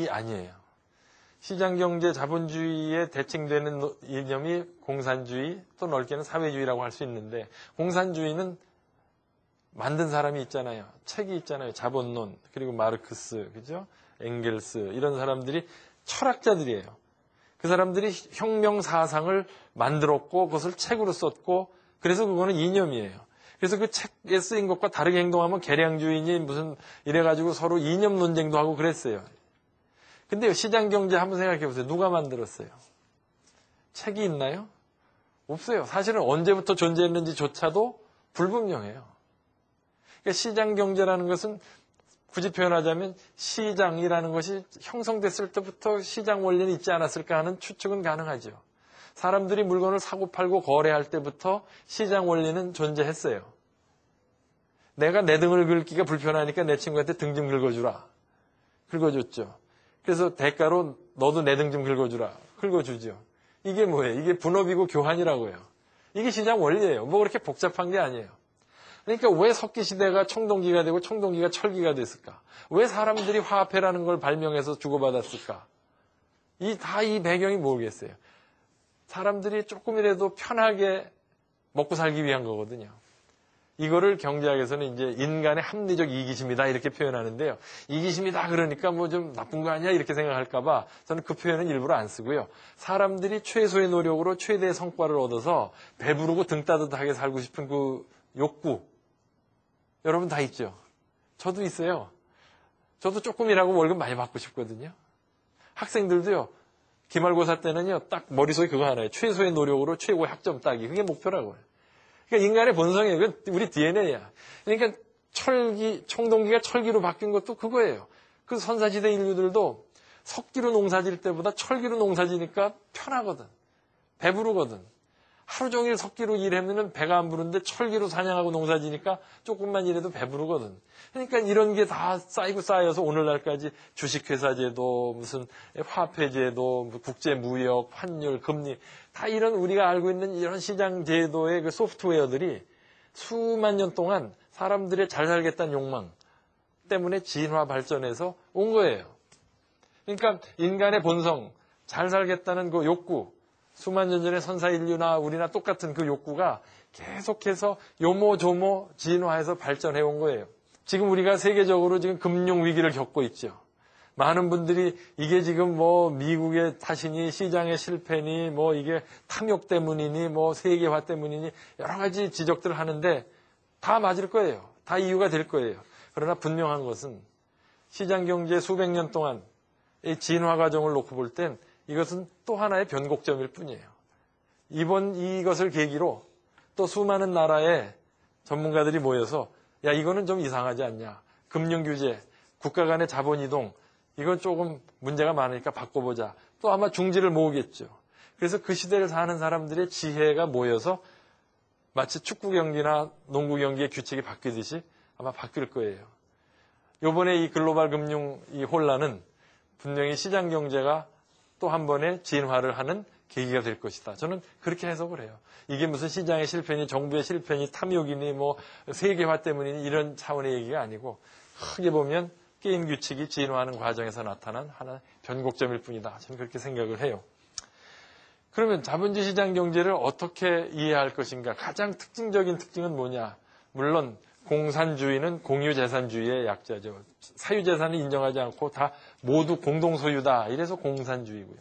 아니에요. 시장경제 자본주의에 대칭되는 이념이 공산주의, 또 넓게는 사회주의라고 할 수 있는데, 공산주의는 만든 사람이 있잖아요. 책이 있잖아요. 자본론, 그리고 마르크스, 그죠? 엥겔스, 이런 사람들이 철학자들이에요. 그 사람들이 혁명 사상을 만들었고, 그것을 책으로 썼고, 그래서 그거는 이념이에요. 그래서 그 책에 쓰인 것과 다르게 행동하면 계량주의니 무슨 이래가지고 서로 이념 논쟁도 하고 그랬어요. 근데요, 시장경제 한번 생각해 보세요. 누가 만들었어요? 책이 있나요? 없어요. 사실은 언제부터 존재했는지조차도 불분명해요. 그러니까 시장경제라는 것은 굳이 표현하자면 시장이라는 것이 형성됐을 때부터 시장 원리는 있지 않았을까 하는 추측은 가능하죠. 사람들이 물건을 사고 팔고 거래할 때부터 시장 원리는 존재했어요. 내가 내 등을 긁기가 불편하니까 내 친구한테 등 좀 긁어주라. 긁어줬죠. 그래서 대가로 너도 내 등 좀 긁어주라. 긁어주죠. 이게 뭐예요? 이게 분업이고 교환이라고요. 이게 시장 원리예요. 뭐 그렇게 복잡한 게 아니에요. 그러니까 왜 석기시대가 청동기가 되고 청동기가 철기가 됐을까? 왜 사람들이 화폐라는 걸 발명해서 주고받았을까? 이 배경이 뭐겠어요? 사람들이 조금이라도 편하게 먹고 살기 위한 거거든요. 이거를 경제학에서는 이제 인간의 합리적 이기심이다 이렇게 표현하는데요. 이기심이다 그러니까 뭐 좀 나쁜 거 아니야 이렇게 생각할까봐 저는 그 표현은 일부러 안 쓰고요. 사람들이 최소의 노력으로 최대의 성과를 얻어서 배부르고 등 따뜻하게 살고 싶은 그 욕구, 여러분 다 있죠? 저도 있어요. 저도 조금이라고 월급 많이 받고 싶거든요. 학생들도요. 기말고사 때는요. 딱 머릿속에 그거 하나예요. 최소의 노력으로 최고의 학점 따기. 그게 목표라고요. 그러니까 인간의 본성이에요. 그건 우리 DNA야. 그러니까 청동기가 철기로 바뀐 것도 그거예요. 그 선사시대 인류들도 석기로 농사질 때보다 철기로 농사지니까 편하거든. 배부르거든. 하루 종일 석기로 일하면 배가 안 부른데 철기로 사냥하고 농사지니까 조금만 일해도 배부르거든. 그러니까 이런 게 다 쌓이고 쌓여서 오늘날까지 주식회사제도, 무슨 화폐제도, 국제무역, 환율, 금리, 다 이런 우리가 알고 있는 이런 시장제도의 그 소프트웨어들이 수만 년 동안 사람들의 잘 살겠다는 욕망 때문에 진화 발전해서 온 거예요. 그러니까 인간의 본성, 잘 살겠다는 그 욕구, 수만 년 전에 선사인류나 우리나 똑같은 그 욕구가 계속해서 요모조모 진화해서 발전해 온 거예요. 지금 우리가 세계적으로 지금 금융위기를 겪고 있죠. 많은 분들이 이게 지금 뭐 미국의 탓이니 시장의 실패니 뭐 이게 탐욕 때문이니 뭐 세계화 때문이니 여러 가지 지적들을 하는데 다 맞을 거예요. 다 이유가 될 거예요. 그러나 분명한 것은 시장경제 수백 년 동안 이 진화 과정을 놓고 볼 땐 이것은 또 하나의 변곡점일 뿐이에요. 이것을 계기로 또 수많은 나라의 전문가들이 모여서 야 이거는 좀 이상하지 않냐. 금융규제, 국가 간의 자본이동 이건 조금 문제가 많으니까 바꿔보자. 또 아마 중지를 모으겠죠. 그래서 그 시대를 사는 사람들의 지혜가 모여서 마치 축구 경기나 농구 경기의 규칙이 바뀌듯이 아마 바뀔 거예요. 이번에 이 글로벌 금융 이 혼란은 분명히 시장 경제가 또 한 번의 진화를 하는 계기가 될 것이다. 저는 그렇게 해석을 해요. 이게 무슨 시장의 실패니 정부의 실패니 탐욕이니 뭐 세계화 때문이니 이런 차원의 얘기가 아니고 크게 보면 게임 규칙이 진화하는 과정에서 나타난 하나의 변곡점일 뿐이다. 저는 그렇게 생각을 해요. 그러면 자본주의 시장 경제를 어떻게 이해할 것인가? 가장 특징적인 특징은 뭐냐? 물론 공산주의는 공유재산주의의 약자죠. 사유재산을 인정하지 않고 다 모두 공동소유다. 이래서 공산주의고요.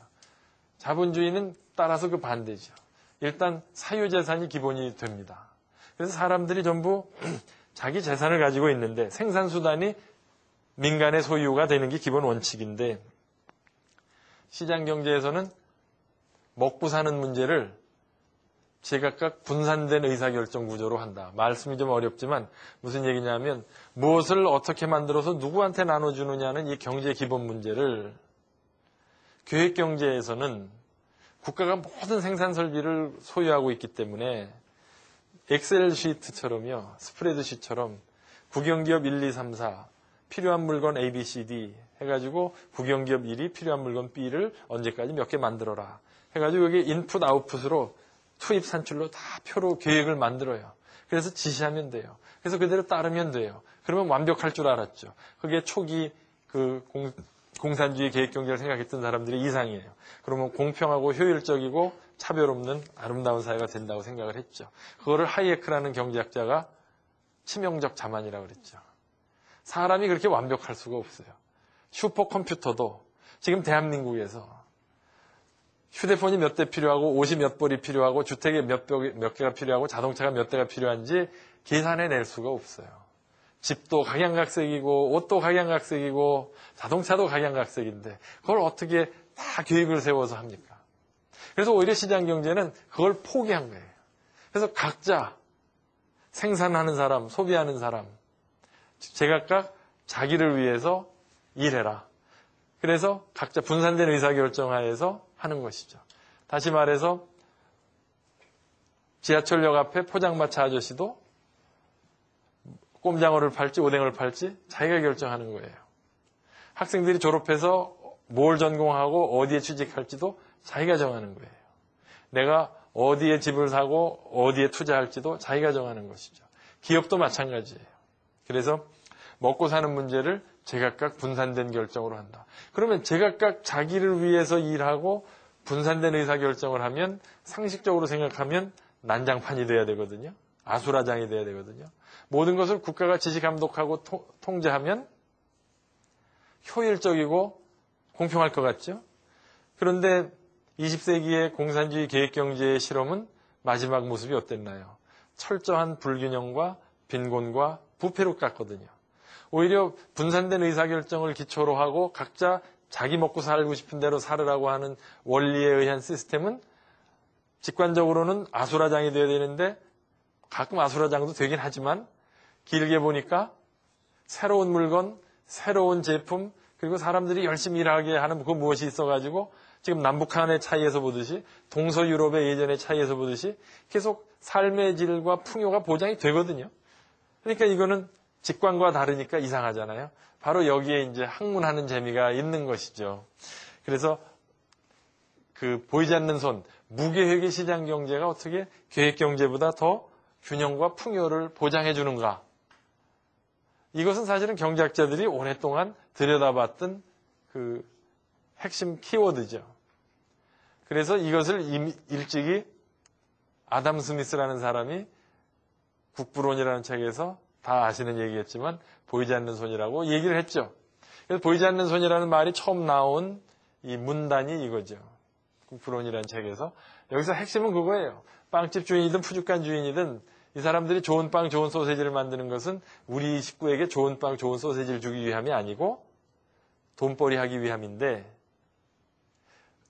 자본주의는 따라서 그 반대죠. 일단 사유재산이 기본이 됩니다. 그래서 사람들이 전부 자기 재산을 가지고 있는데 생산수단이 민간의 소유가 되는 게 기본 원칙인데 시장경제에서는 먹고 사는 문제를 제각각 분산된 의사결정 구조로 한다. 말씀이 좀 어렵지만 무슨 얘기냐면 무엇을 어떻게 만들어서 누구한테 나눠주느냐는 이 경제의 기본 문제를 계획경제에서는 국가가 모든 생산 설비를 소유하고 있기 때문에 엑셀 시트처럼요. 스프레드 시트처럼 국영기업 1, 2, 3, 4 필요한 물건 A, B, C, D 해가지고 국영기업 1이 필요한 물건 B를 언제까지 몇 개 만들어라. 해가지고 여기 인풋 아웃풋으로 투입 산출로 다 표로 계획을 만들어요. 그래서 지시하면 돼요. 그래서 그대로 따르면 돼요. 그러면 완벽할 줄 알았죠. 그게 초기 그 공산주의 계획경제를 생각했던 사람들이 이상이에요. 그러면 공평하고 효율적이고 차별 없는 아름다운 사회가 된다고 생각을 했죠. 그거를 하이에크라는 경제학자가 치명적 자만이라고 그랬죠. 사람이 그렇게 완벽할 수가 없어요. 슈퍼컴퓨터도 지금 대한민국에서 휴대폰이 몇 대 필요하고 옷이 몇 벌이 필요하고 주택이 몇 개가 필요하고 자동차가 몇 대가 필요한지 계산해낼 수가 없어요. 집도 각양각색이고 옷도 각양각색이고 자동차도 각양각색인데 그걸 어떻게 다 계획을 세워서 합니까? 그래서 오히려 시장경제는 그걸 포기한 거예요. 그래서 각자 생산하는 사람, 소비하는 사람 제각각 자기를 위해서 일해라. 그래서 각자 분산된 의사결정하에서 하는 것이죠. 다시 말해서 지하철역 앞에 포장마차 아저씨도 꼼장어를 팔지 오뎅을 팔지 자기가 결정하는 거예요. 학생들이 졸업해서 뭘 전공하고 어디에 취직할지도 자기가 정하는 거예요. 내가 어디에 집을 사고 어디에 투자할지도 자기가 정하는 것이죠. 기업도 마찬가지예요. 그래서 먹고 사는 문제를 제각각 분산된 결정으로 한다. 그러면 제각각 자기를 위해서 일하고 분산된 의사결정을 하면 상식적으로 생각하면 난장판이 돼야 되거든요. 아수라장이 돼야 되거든요. 모든 것을 국가가 지시감독하고 통제하면 효율적이고 공평할 것 같죠. 그런데 20세기의 공산주의 계획경제의 실험은 마지막 모습이 어땠나요? 철저한 불균형과 빈곤과 부패로 깎거든요. 오히려 분산된 의사결정을 기초로 하고 각자 자기 먹고 살고 싶은 대로 살으라고 하는 원리에 의한 시스템은 직관적으로는 아수라장이 돼야 되는데 가끔 아수라장도 되긴 하지만 길게 보니까 새로운 물건, 새로운 제품 그리고 사람들이 열심히 일하게 하는 그 무엇이 있어가지고 지금 남북한의 차이에서 보듯이 동서유럽의 예전의 차이에서 보듯이 계속 삶의 질과 풍요가 보장이 되거든요. 그러니까 이거는 직관과 다르니까 이상하잖아요. 바로 여기에 이제 학문하는 재미가 있는 것이죠. 그래서 그 보이지 않는 손, 무계획의 시장 경제가 어떻게 계획 경제보다 더 균형과 풍요를 보장해 주는가? 이것은 사실은 경제학자들이 오랫동안 들여다봤던 그 핵심 키워드죠. 그래서 이것을 일찍이 아담 스미스라는 사람이 국부론이라는 책에서 다 아시는 얘기겠지만 보이지 않는 손이라고 얘기를 했죠. 그래서 보이지 않는 손이라는 말이 처음 나온 이 문단이 이거죠. 국부론이라는 책에서. 여기서 핵심은 그거예요. 빵집 주인이든 푸주간 주인이든 이 사람들이 좋은 빵, 좋은 소세지를 만드는 것은 우리 식구에게 좋은 빵, 좋은 소세지를 주기 위함이 아니고 돈벌이 하기 위함인데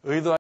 의도